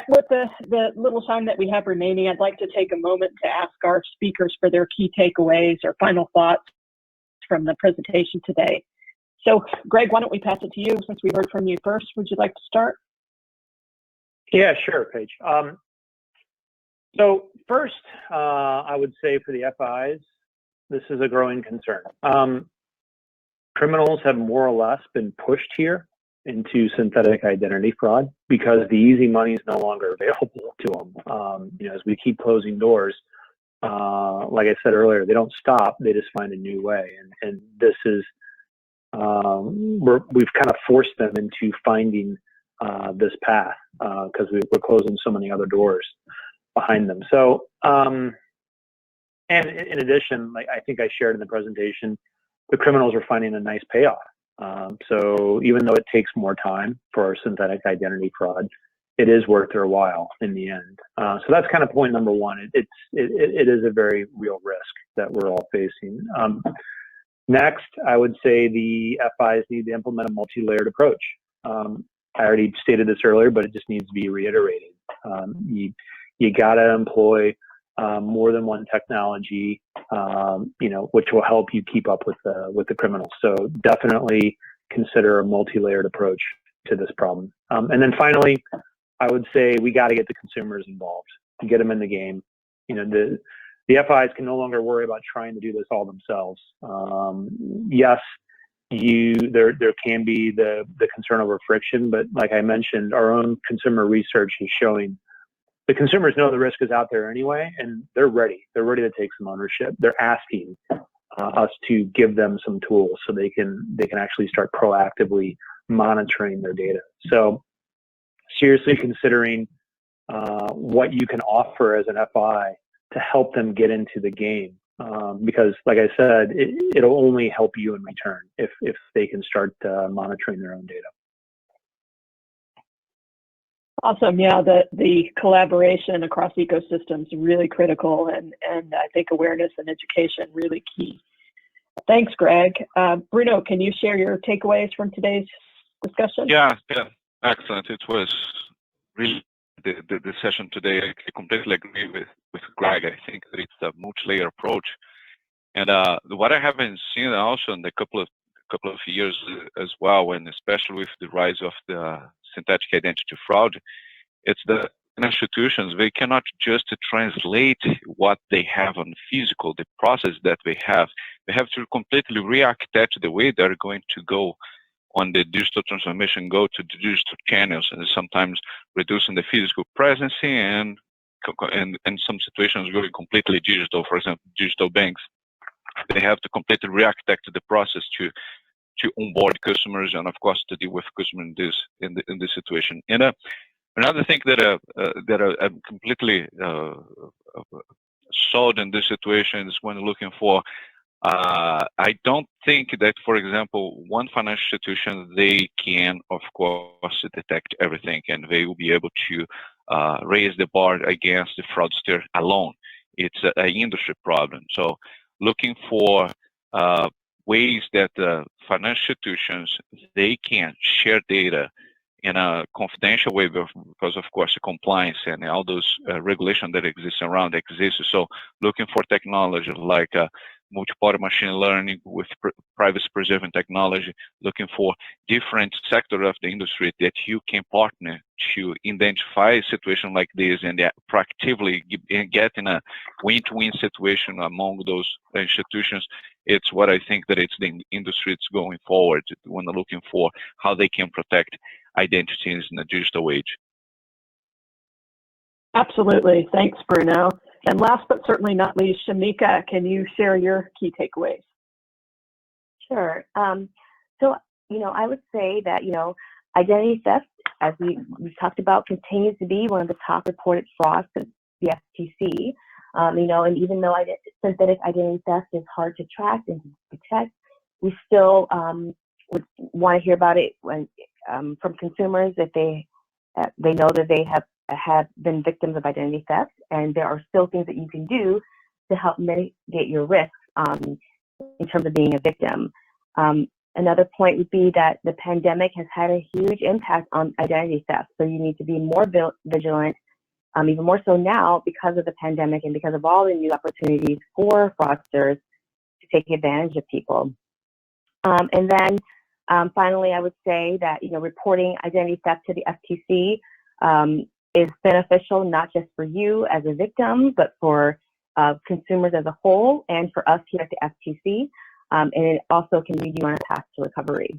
with the little time that we have remaining, I'd like to take a moment to ask our speakers for their key takeaways or final thoughts from the presentation today. So, Greg, why don't we pass it to you since we heard from you first? Would you like to start? Yeah, sure, Paige. So first, I would say for the FIs, this is a growing concern. Criminals have more or less been pushed here into synthetic identity fraud because the easy money is no longer available to them. As we keep closing doors, like I said earlier, they don't stop; they just find a new way. And this is we've kind of forced them into finding this path because we're closing so many other doors behind them. So, and in addition, like I think I shared in the presentation, the criminals are finding a nice payoff. So even though it takes more time for synthetic identity fraud, it is worth their while in the end. So that's kind of point number one. It is a very real risk that we're all facing. Next, I would say the FIs need to implement a multi-layered approach. I already stated this earlier, but it just needs to be reiterated. You got to employ more than one technology, which will help you keep up with the criminals. So definitely consider a multi-layered approach to this problem. And then finally, I would say we got to get the consumers involved, get them in the game. The FIs can no longer worry about trying to do this all themselves. Yes, there can be the concern over friction, but like I mentioned, our own consumer research is showing the consumers know the risk is out there anyway, and they're ready. They're ready to take some ownership. They're asking us to give them some tools so they can actually start proactively monitoring their data. So seriously considering what you can offer as an FI to help them get into the game. Because like I said, it'll only help you in return if they can start monitoring their own data. Awesome. Yeah, the collaboration across ecosystems is really critical, and I think awareness and education really key. Thanks, Greg. Bruno, can you share your takeaways from today's discussion? Yeah, excellent. It was really the session today. I completely agree with Greg. I think that it's a multi-layer approach, and what I haven't seen also in the couple of years as well, and especially with the rise of the synthetic identity fraud, it's the institutions, they cannot just translate what they have on physical, the process that they have to completely re-architect the way they're going to go on the digital transformation, go to the digital channels, and sometimes reducing the physical presence and some situations going completely digital. For example, digital banks, they have to completely re-architect the process to onboard customers, and of course to deal with customers in this situation. And another thing that I'm completely sold in this situation is when looking for. I don't think that, for example, one financial institution, they can, of course, detect everything, and they will be able to raise the bar against the fraudster alone. It's an industry problem. So looking for ways that financial institutions, they can share data in a confidential way because of course the compliance and all those regulation that exists around exists. So looking for technology like multi-party machine learning with privacy preserving technology, looking for different sector of the industry that you can partner to identify a situation like this and proactively get in a win-to-win situation among those institutions. It's what I think that it's the industry it's going forward when they're looking for how they can protect identities in the digital age. Absolutely. Thanks, Bruno. And last but certainly not least, Shamika, can you share your key takeaways? Sure. So, I would say that, identity theft, as we talked about, continues to be one of the top reported frauds to the FTC. And even though synthetic identity theft is hard to track and to detect, we still would want to hear about it from consumers if they know that they have been victims of identity theft, and there are still things that you can do to help mitigate your risks in terms of being a victim. Another point would be that the pandemic has had a huge impact on identity theft. So you need to be more vigilant, even more so now because of the pandemic and because of all the new opportunities for fraudsters to take advantage of people. And then finally, I would say that, reporting identity theft to the FTC is beneficial not just for you as a victim, but for consumers as a whole and for us here at the FTC. And it also can lead you on a path to recovery.